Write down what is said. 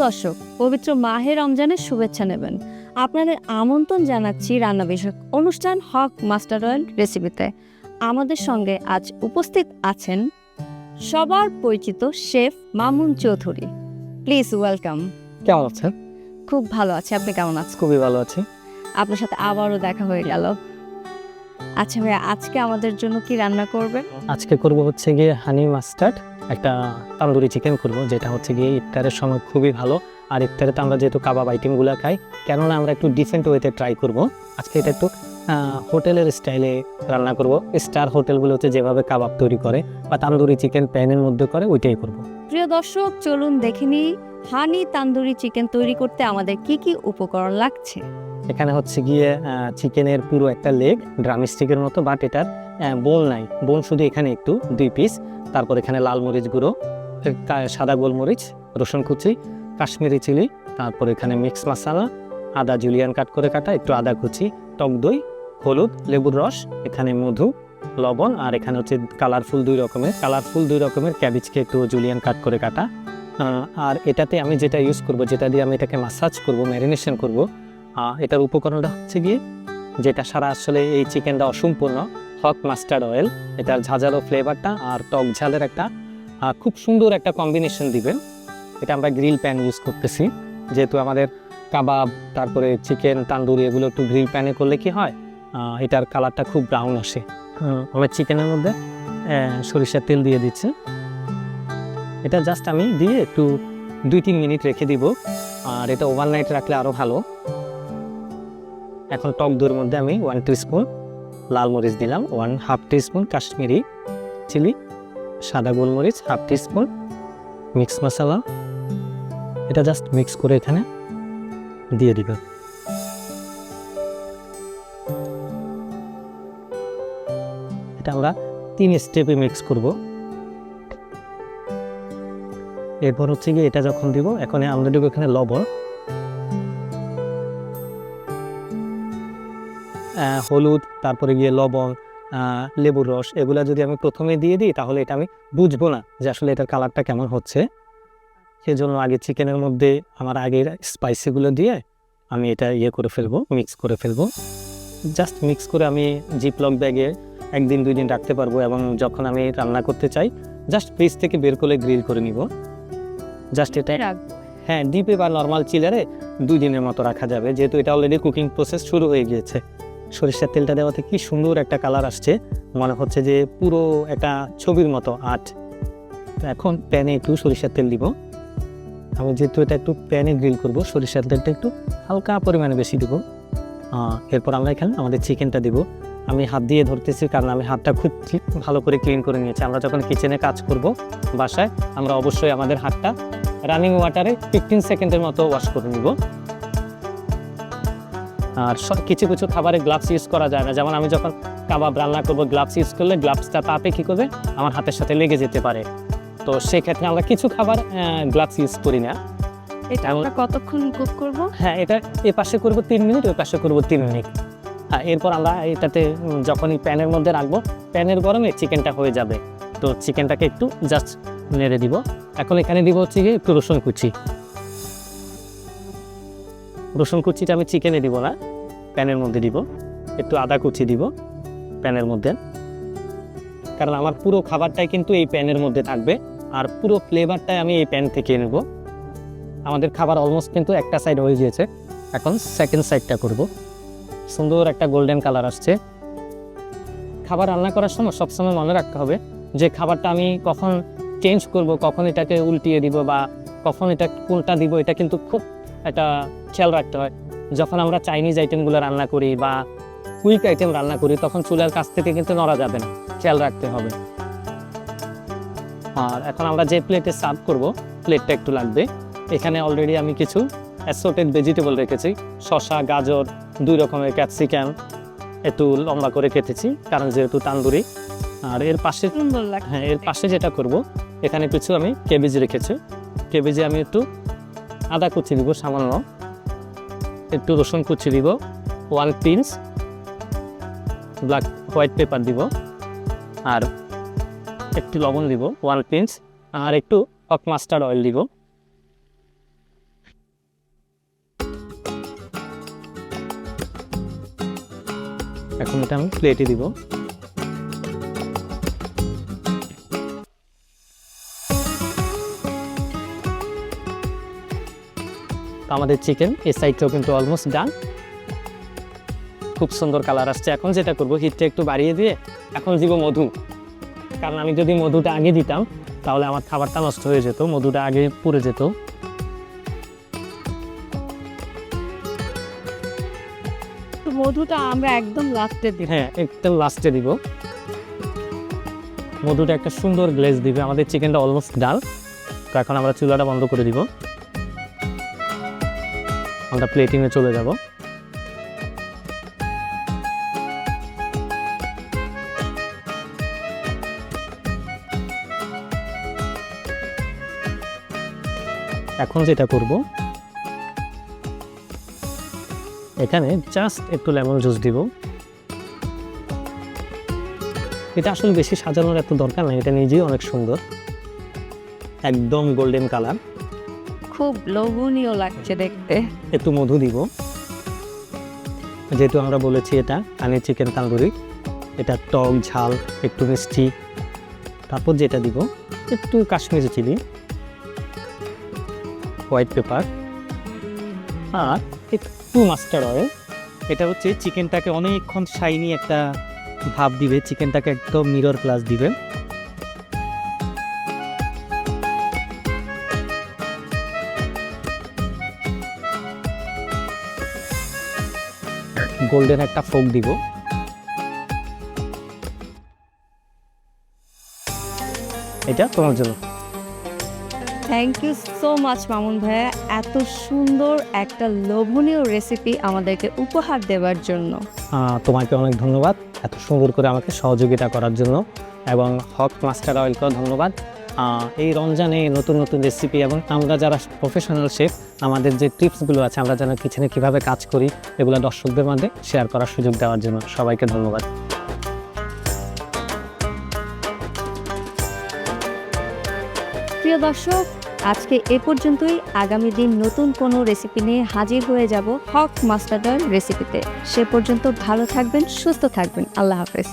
দর্শক, পবিত্র মাহে রমজানের শুভেচ্ছা নেবেন। আপনাদের আমন্ত্রণ জানাচ্ছি রান্না বিষয়ক অনুষ্ঠান হক মাস্টার অয়েল রেসিপিতে। আমাদের সঙ্গে আজ উপস্থিত আছেন সবার পরিচিত chef Mamun Chowdhury. Please welcome. কেমন আছেন? খুব ভালো আছি, আপনি কেমন আছেন? খুবই ভালো আছি। আপনার সাথে আবারও দেখা হয়ে গেল। আচ্ছা ভাইয়া, আজকে আমাদের জন্য কি রান্না করবেন? আজকে করব হচ্ছে গিয়ে হানি মাস্টার্ড, একটা তান্দুরি চিকেন করব, যেটা হচ্ছে গিয়ে ইফতারের সময় খুবই ভালো। আর ইফতারে তো আমরা যেহেতু কাবাব আইটেমগুলো খাই, কেননা আমরা একটু ডিফারেন্ট ওয়েতে ট্রাই করব। আজকে এটা একটু হোটেলের স্টাইলে রান্না করব। স্টার হোটেলগুলোতে যেভাবে কাবাব তৈরি করে বা তান্দুরি চিকেন প্যানের মধ্যে করে, ওইটাই করব। প্রিয় দর্শক, চলুন দেখে নিই হানি তান্দুরি চিকেন তৈরি করতে আমাদের কি কি উপকরণ লাগছে। এখানে হচ্ছে গিয়ে চিকেনের পুরো একটা লেগ, ড্রাম স্টিকের মতো, বাট এটার বোল নাই। বোন শুধু এখানে একটু 2 পিস। তারপর এখানে লাল মরিচ গুঁড়ো, সাদা গোলমরিচ, রসুন কুচি, কাশ্মীরি চিলি, তারপর এখানে মিক্স মশলা, আদা জুলিয়ান কাট করে কাটা, একটু আদা কুচি, টক দই, হলুদ, লেবুর রস, এখানে মধু, লবণ, আর এখানে হচ্ছে কালারফুল দুই রকমের ক্যাবেজকে একটু জুলিয়ান কাট করে কাটা। আর এটাতে আমি যেটা ইউজ করব, যেটা দিয়ে আমি এটাকে মাসাজ করব, ম্যারিনেশন করব, এটার উপকরণটা হচ্ছে গিয়ে, যেটা সারা আসলে এই চিকেনটা অসম্পূর্ণ, হক মাস্টার্ড অয়েল। এটার ঝাঁঝালো ফ্লেভারটা আর টক ঝালের একটা খুব সুন্দর একটা কম্বিনেশন দিবেন। এটা আমরা গ্রিল প্যান ইউজ করতেছি, যেহেতু আমাদের কাবাব, তারপরে চিকেন তান্দুরি, এগুলো একটু গ্রিল প্যানে করলে কি হয়, এটার কালারটা খুব ব্রাউন আসে। আমার চিকেনের মধ্যে সরিষার তেল দিয়ে দিচ্ছি। এটা জাস্ট আমি দিয়ে একটু 2-3 মিনিট রেখে দিব, আর এটা ওভারনাইট রাখলে আরও ভালো। এখন টক দইয়ের মধ্যে আমি 1 টিস্পুন লাল মরিচ দিলাম, 1/2 টিস্পুন কাশ্মীরি চিলি, সাদা গোলমরিচ 1/2 টিস্পুন, মিক্স মশলা। এটা জাস্ট মিক্স করে এখানে দিয়ে দিব। এটা আমরা 3 স্টেপে মিক্স করব। এরপর হচ্ছে গিয়ে এটা যখন দিব, এখন আমরা দেবো এখানে লবণ, হলুদ, তারপরে গিয়ে লবণ, লেবুর রস। এগুলা যদি আমি প্রথমে দিয়ে দিই, তাহলে এটা আমি বুঝবো না যে আসলে এটার কালারটা কেমন হচ্ছে। সেজন্য আগে চিকেনের মধ্যে আমার আগের স্পাইসিগুলো দিয়ে আমি এটা করে ফেলবো, মিক্স করে ফেলবো। জাস্ট মিক্স করে আমি জিপলক ব্যাগে 1-2 দিন রাখতে পারবো, এবং যখন আমি রান্না করতে চাই জাস্ট ফ্রিজ থেকে বের করে গ্রিল করে নিব। জাস্ট এটা হ্যাঁ, ডিপে বা নর্মাল চিলারে 2 দিনের মতো রাখা যাবে, যেহেতু এটা অলরেডি কুকিং প্রসেস শুরু হয়ে গিয়েছে। সরিষার তেলটা দেওয়াতে কি সুন্দর একটা কালার আসছে, মনে হচ্ছে যে পুরো একটা ছবির মতো আর্ট। এখন প্যানে একটু সরিষার তেল দিব। আমি যেহেতু এটা একটু প্যানে গ্রিল করব, সরিষার তেলটা একটু হালকা পরিমাণে বেশি দিব। এরপর আমরা এখানে আমাদের চিকেনটা দিব। আমি হাত দিয়ে ধরতেছি, কারণ আমি হাতটা খুব ভালো করে ক্লিন করে নিয়েছি। আমরা যখন কিচেনে কাজ করব বাসায়, আমরা অবশ্যই আমাদের হাতটা রানিং ওয়াটারে 15 সেকেন্ডের মতো ওয়াশ করে নিব। আর কিছু কিছু খাবারে গ্লাভস ইউজ করা যায় না, যেমন আমি যখন কাবাব রান্না করব, গ্লাভস ইউজ করলে গ্লাভসটা তাপে কী করবে, আমার হাতের সাথে লেগে যেতে পারে। তো সেক্ষেত্রে আমরা কিছু খাবার গ্লাভস ইউজ করি না। এটা আমরা কতক্ষণ কুক করব? হ্যাঁ, এটা এ পাশে করব 3 মিনিট, ওই পাশে করব 3 মিনিট। হ্যাঁ, এরপর আমরা এটাতে যখনই প্যানের মধ্যে রাখবো, প্যানের গরমে চিকেনটা হয়ে যাবে। তো চিকেনটাকে একটু জাস্ট নেড়ে দিব। এখন এখানে দিব হচ্ছে গিয়ে একটু রসুন কুচি। রসুন কুচিটা আমি চিকেনে দিব না, প্যানের মধ্যে দিব। একটু আদা কুচি দিব প্যানের মধ্যে, কারণ আমার পুরো খাবারটাই কিন্তু এই প্যানের মধ্যে থাকবে, আর পুরো ফ্লেভারটাই আমি এই প্যান থেকে নেব। আমাদের খাবার অলমোস্ট কিন্তু একটা সাইড হয়ে গিয়েছে, এখন সেকেন্ড সাইডটা করব। সুন্দর একটা গোল্ডেন কালার আসছে। খাবার রান্না করার সময় সবসময় মনে রাখতে হবে যে খাবারটা আমি কখন চেঞ্জ করব, কখন এটাকে উল্টিয়ে দিব, বা কখন এটা কোনটা দিব, এটা কিন্তু খুব একটা খেয়াল রাখতে হয়। যখন আমরা চাইনিজ আইটেমগুলো রান্না করি বা কুইক আইটেম রান্না করি, তখন চুলার কাছ থেকে কিন্তু নড়া যাবে না, খেয়াল রাখতে হবে। আর এখন আমরা যে প্লেটে সার্ভ করব, প্লেটটা একটু লাগবে। এখানে অলরেডি আমি কিছু অ্যাসর্টেড ভেজিটেবল রেখেছি, শসা, গাজর, 2 রকমের ক্যাপসিকাম একটু লম্বা করে কেটেছি, কারণ যেহেতু তান্দুরি। আর এর পাশে হ্যাঁ, এর পাশে যেটা করব, এখানে কিছু আমি ক্যাবেজ রেখেছি। ক্যাবেজে আমি একটু আদা কুচি দিব সামান্য, একটু রসুন কুচি দিব, 1 পিঞ্চ হোয়াইট পেপার দিব, আর একটু লবণ দিব 1 পিঞ্চ, আর একটু হক মাস্টার্ড অয়েল দিব। এখন এটা আমি প্লেটে দিব। তো আমাদের চিকেন এই সাইডটাও কিন্তু অলমোস্ট ডান। খুব সুন্দর কালার আসছে। এখন যেটা করব, হিটটা একটু বাড়িয়ে দিয়ে এখন দিব মধু। কারণ আমি যদি মধুটা আগে দিতাম তাহলে আমার খাবারটা নষ্ট হয়ে যেত, মধুটা আগে পুড়ে যেত। তো মধুটা আমরা একদম লাস্টে দিই। হ্যাঁ, একদম লাস্টে দিব। মধুটা একটা সুন্দর গ্লেজ দিবে। আমাদের চিকেনটা অলমোস্ট ডাল। তো এখন আমরা চুলাটা বন্ধ করে দিব, আমরা প্লেটিংয়ে চলে যাব। এখন যেটা করব, এখানে জাস্ট একটু লেমন জুস দিব। এটা আসলে বেশি সাজানোর এত দরকার নেই, এটা নিজেই অনেক সুন্দর, একদম গোল্ডেন কালার, খুব লোভনীয় লাগছে দেখতে। একটু মধু দিব, যেহেতু আমরা বলেছি এটা হানি চিকেন তান্দুরি, এটা টক ঝাল একটু মিষ্টি। তারপর যেটা দিব একটু কাশ্মীরি চিলি, হোয়াইট পেপার আর একটু মাস্টার্ড অয়েল। এটা হচ্ছে চিকেনটাকে অনেকক্ষণ শাইনি একটা ভাব দিবে, চিকেনটাকে একদম মিরর ক্লাস দিবে। গোল্ডেন একটা ফোক দিব। এটা তোমার জন্য। Thank you so much Mamun ভাইয়া, এত সুন্দর একটা লোভনীয় রেসিপি আমাদেরকে উপহার দেওয়ার জন্য। তোমাকে অনেক ধন্যবাদ এত সুন্দর করে আমাকে সহযোগিতা করার জন্য, এবং হক মাস্টার অয়েলকেও ধন্যবাদ। এই রমজানে নতুন নতুন রেসিপি এবং আমরা যারা প্রফেশনাল শেফ, আমাদের যে টিপসগুলো আছে আমরা যেন কিচেনে কীভাবে কাজ করি এগুলো দর্শকদের মধ্যে শেয়ার করার সুযোগ দেওয়ার জন্য সবাইকে ধন্যবাদ। প্রিয় দর্শক, আজকে এ পর্যন্তই। আগামী দিন নতুন কোনো রেসিপি নিয়ে হাজির হয়ে যাব হক মাস্টার্ড অয়েল রেসিপিতে। সে পর্যন্ত ভালো থাকবেন, সুস্থ থাকবেন। আল্লাহ হাফেজ।